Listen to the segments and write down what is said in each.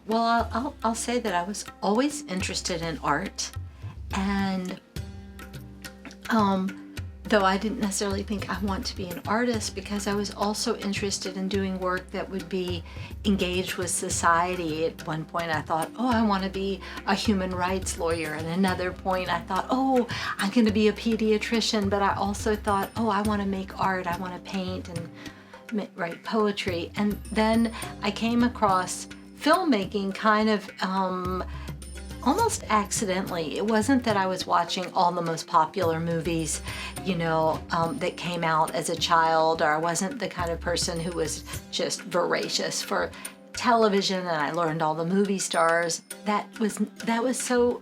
Well, I'll say that I was always interested in art, and though I didn't necessarily think I want to be an artist, because I was also interested in doing work that would be engaged with society. At one point I thought, oh, I want to be a human rights lawyer. And another point I thought, oh, I'm going to be a pediatrician. But I also thought, oh, I want to make art. I want to paint and write poetry. And then I came across filmmaking kind of almost accidentally. It wasn't that I was watching all the most popular movies, that came out as a child, or I wasn't the kind of person who was just voracious for television and I learned all the movie stars. That was so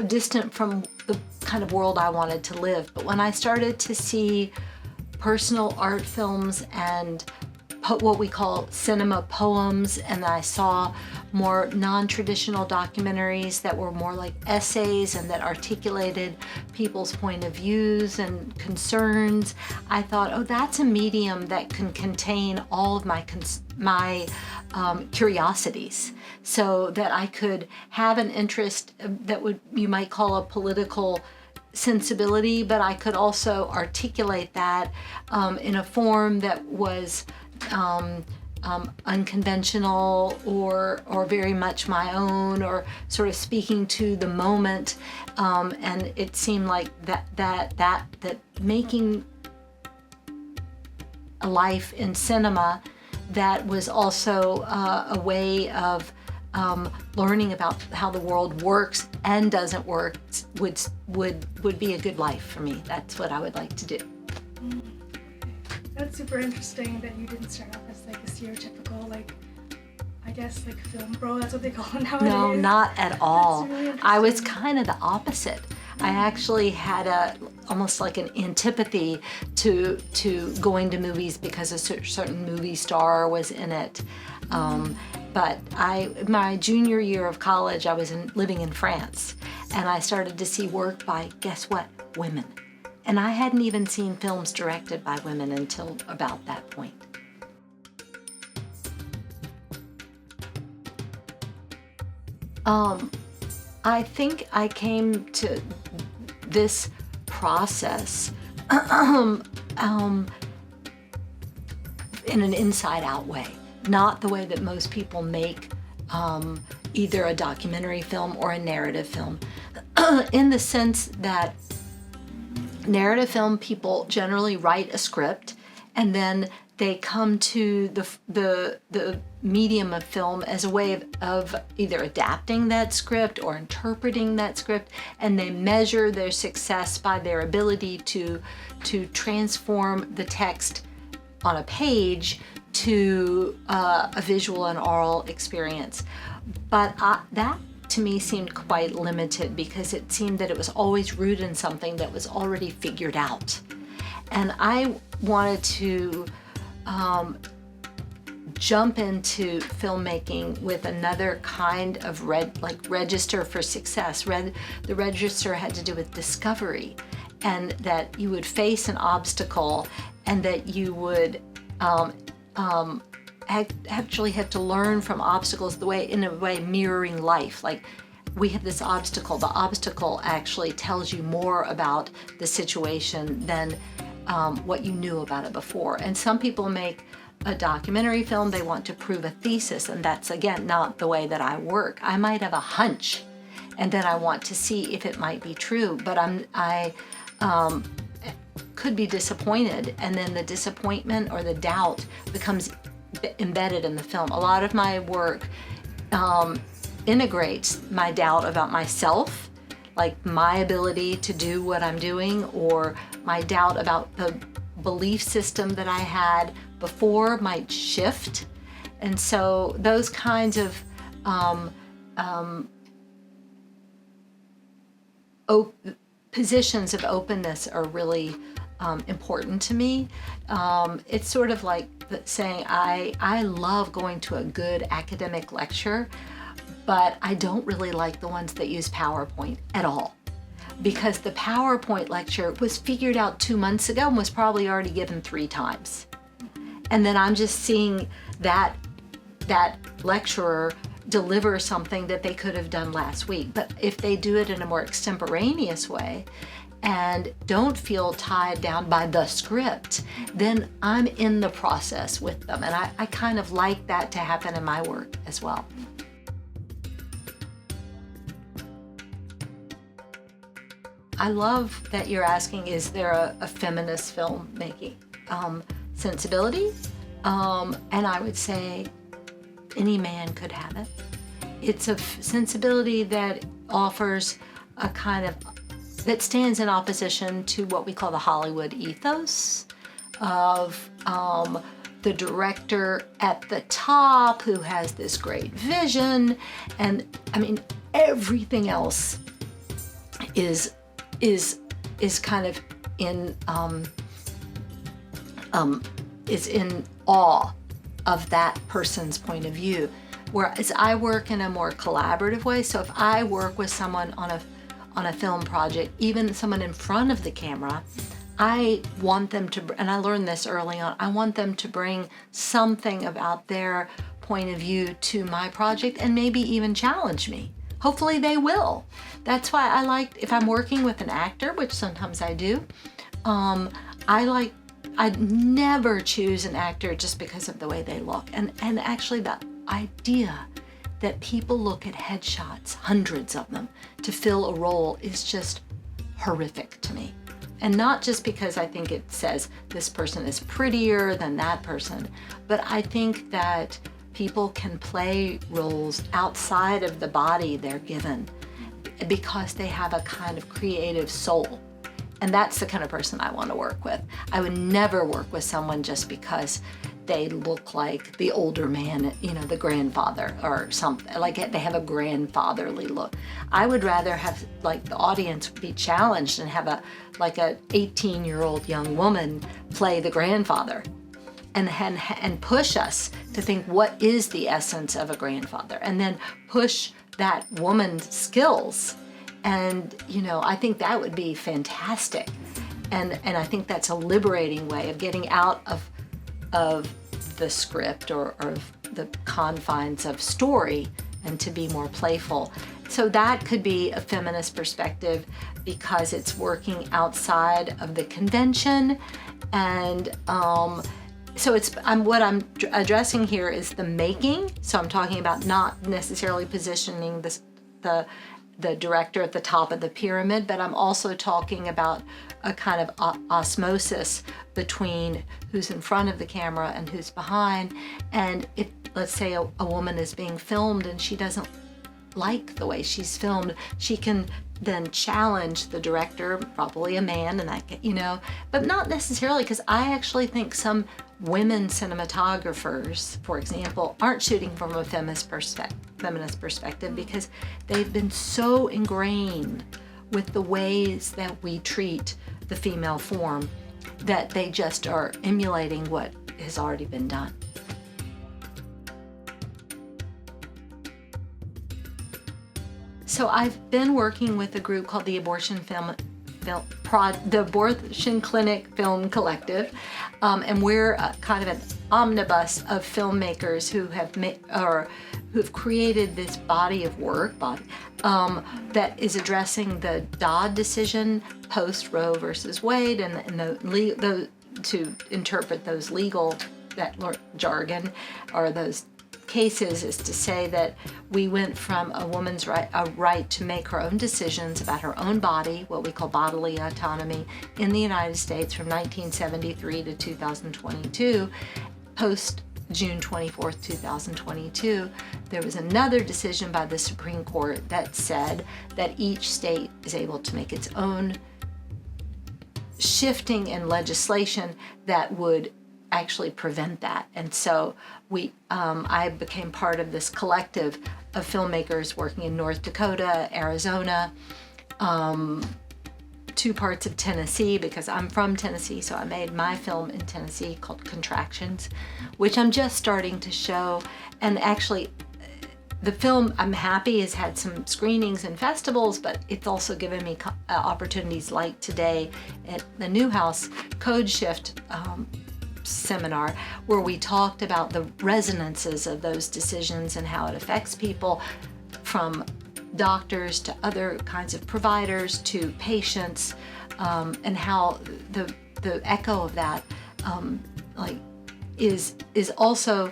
distant from the kind of world I wanted to live. But when I started to see personal art films and what we call cinema poems, and I saw more non-traditional documentaries that were more like essays and that articulated people's point of views and concerns, I thought, oh, that's a medium that can contain all of my curiosities, so that I could have an interest that you might call a political sensibility, but I could also articulate that in a form that was unconventional or very much my own, or sort of speaking to the moment, and it seemed like that making a life in cinema that was also a way of learning about how the world works and doesn't work would be a good life for me. That's what I would like to do. That's super interesting that you didn't start off as like a stereotypical, film bro, that's what they call it nowadays. No, not at all. That's really I was interesting. kind of the opposite. I actually had almost like an antipathy to going to movies because a certain movie star was in it. But my junior year of college, I was living in France, and I started to see work by, guess what, women. And I hadn't even seen films directed by women until about that point. I think I came to this process in an inside-out way, not the way that most people make either a documentary film or a narrative film, in the sense that narrative film people generally write a script and then they come to the medium of film as a way of either adapting that script or interpreting that script, and they measure their success by their ability to transform the text on a page to a visual and oral experience. But that to me seemed quite limited, because it seemed that it was always rooted in something that was already figured out. And I wanted to jump into filmmaking with another kind of register for success. The register had to do with discovery, and that you would face an obstacle and that you would actually have to learn from obstacles in a way mirroring life. Like, we have this obstacle. The obstacle actually tells you more about the situation than what you knew about it before. And some people make a documentary film, they want to prove a thesis, and that's, again, not the way that I work. I might have a hunch, and then I want to see if it might be true, but I could be disappointed, and then the disappointment or the doubt becomes embedded in the film. A lot of my work integrates my doubt about myself, like my ability to do what I'm doing, or my doubt about the belief system that I had before might shift. And so those kinds of positions of openness are really important to me. It's sort of like saying I love going to a good academic lecture, but I don't really like the ones that use PowerPoint at all, because the PowerPoint lecture was figured out 2 months ago and was probably already given 3 times. And then I'm just seeing that that lecturer deliver something that they could have done last week. But if they do it in a more extemporaneous way and don't feel tied down by the script, then I'm in the process with them. And I kind of like that to happen in my work as well. I love that you're asking, is there a feminist filmmaking sensibility? And I would say any man could have it. It's a sensibility that offers a kind of, that stands in opposition to what we call the Hollywood ethos of the director at the top who has this great vision. And I mean, everything else is kind of is in awe of that person's point of view. Whereas I work in a more collaborative way. So if I work with someone on a film project, even someone in front of the camera, I want them to, and I learned this early on, I want them to bring something about their point of view to my project and maybe even challenge me. Hopefully they will. That's why I like, if I'm working with an actor, which sometimes I do, I'd never choose an actor just because of the way they look. And actually the idea that people look at headshots, hundreds of them, to fill a role is just horrific to me. And not just because I think it says this person is prettier than that person, but I think that people can play roles outside of the body they're given because they have a kind of creative soul. And that's the kind of person I want to work with. I would never work with someone just because they look like the older man, you know, the grandfather or something, like they have a grandfatherly look. I would rather have, like, the audience be challenged and have a 18-year-old young woman play the grandfather and push us to think, what is the essence of a grandfather? And then push that woman's skills. And, you know, I think that would be fantastic. And I think that's a liberating way of getting out of the script or the confines of story and to be more playful. So that could be a feminist perspective because it's working outside of the convention. And so what I'm addressing here is the making. So I'm talking about not necessarily positioning the director at the top of the pyramid, but I'm also talking about a kind of osmosis between who's in front of the camera and who's behind. And if, let's say, a woman is being filmed and she doesn't like the way she's filmed, she can then challenge the director, probably a man, and but not necessarily, because I actually think some women cinematographers, for example, aren't shooting from a feminist perspective because they've been so ingrained with the ways that we treat the female form that they just are emulating what has already been done. So I've been working with a group called the Abortion Clinic Film Collective, and we're kind of an omnibus of filmmakers who've created this body of work that is addressing the Dodd decision post Roe versus Wade and to interpret those legal jargon or those cases, is to say that we went from a woman's right to make her own decisions about her own body, what we call bodily autonomy, in the United States from 1973 to 2022. Post June 24th, 2022, there was another decision by the Supreme Court that said that each state is able to make its own shifting in legislation that would actually prevent that. And so I became part of this collective of filmmakers working in North Dakota, Arizona, 2 parts of Tennessee, because I'm from Tennessee, so I made my film in Tennessee called Contractions, which I'm just starting to show. And actually, the film, I'm happy, has had some screenings and festivals, but it's also given me opportunities like today at the Newhouse Code Shift seminar where we talked about the resonances of those decisions and how it affects people, from doctors to other kinds of providers to patients, and how the echo of that is also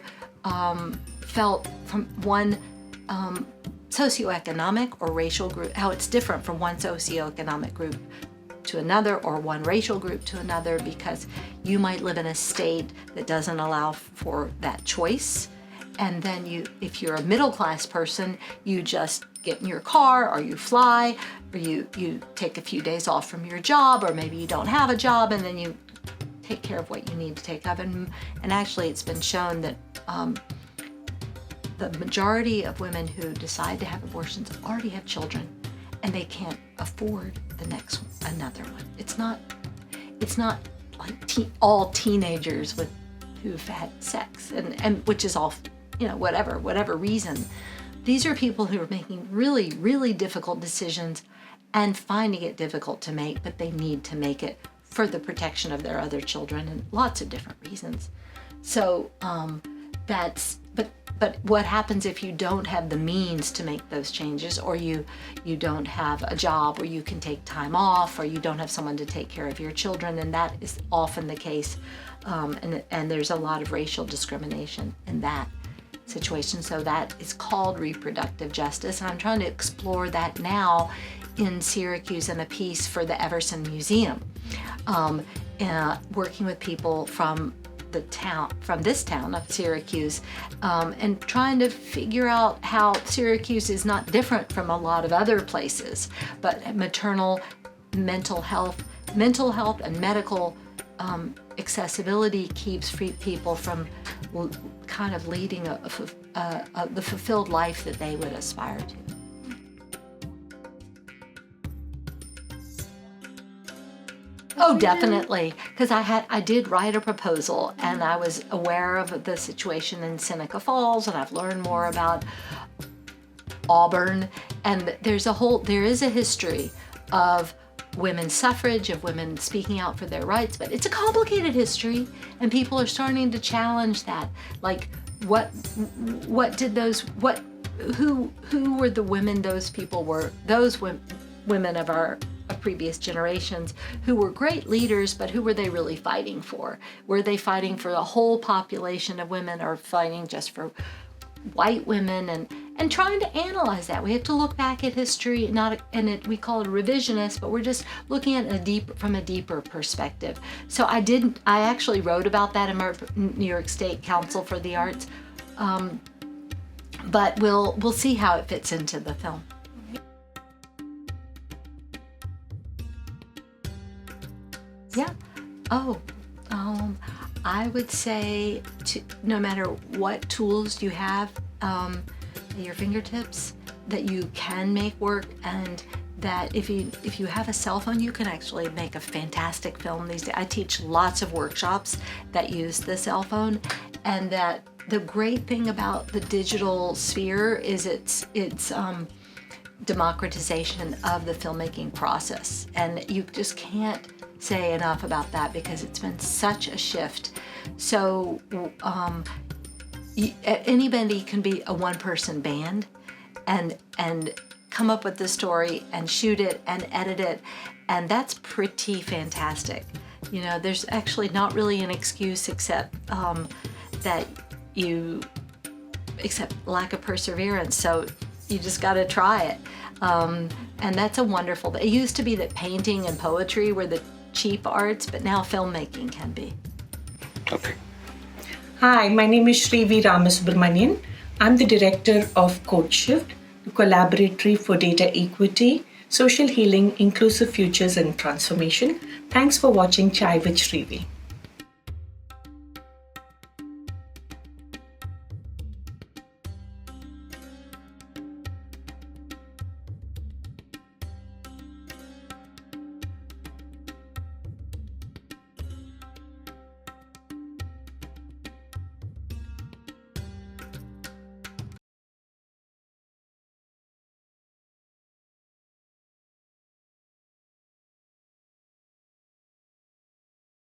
felt from one socioeconomic or racial group, how it's different from one socioeconomic group to another or one racial group to another, because you might live in a state that doesn't allow for that choice. And then if you're a middle class person, you just get in your car, or you fly, or you take a few days off from your job, or maybe you don't have a job, and then you take care of what you need to take care of. And actually it's been shown that the majority of women who decide to have abortions already have children, and they can't afford another one. It's not like all teenagers who've had sex, and which is all, whatever reason. These are people who are making really, really difficult decisions and finding it difficult to make, but they need to make it for the protection of their other children, and lots of different reasons. So but what happens if you don't have the means to make those changes, or you don't have a job where you can take time off, or you don't have someone to take care of your children? And that is often the case, and there's a lot of racial discrimination in that situation. So that is called reproductive justice, and I'm trying to explore that now in Syracuse in a piece for the Everson Museum, working with people from this town of Syracuse, and trying to figure out how Syracuse is not different from a lot of other places, but maternal mental health and medical accessibility keeps people from kind of leading the fulfilled life that they would aspire to. Oh, definitely, because I did write a proposal, and I was aware of the situation in Seneca Falls, and I've learned more about Auburn, and there is a history of women's suffrage, of women speaking out for their rights, but it's a complicated history, and people are starting to challenge that. Like, who were the women? Those people were those women of our previous generations who were great leaders, but who were they really fighting for? Were they fighting for the whole population of women, or fighting just for white women? And trying to analyze that. We have to look back at history, we call it revisionist, but we're just looking at from a deeper perspective. So I actually wrote about that in my New York State Council for the Arts, but we'll see how it fits into the film. Yeah. I would say no matter what tools you have at your fingertips, that you can make work, and that if you have a cell phone, you can actually make a fantastic film these days. I teach lots of workshops that use the cell phone, and that the great thing about the digital sphere is its democratization of the filmmaking process, and you just can't say enough about that, because it's been such a shift. So anybody can be a one-person band and come up with the story and shoot it and edit it, and that's pretty fantastic. There's actually not really an excuse except lack of perseverance. So you just got to try it, and that's a wonderful. It used to be that painting and poetry were the cheap arts, but now filmmaking can be. Okay. Hi, my name is Srivi Ramasubramanian. I'm the director of Code Shift, the Collaboratory for Data Equity, Social Healing, Inclusive Futures and Transformation. Thanks for watching Chai with Srivi.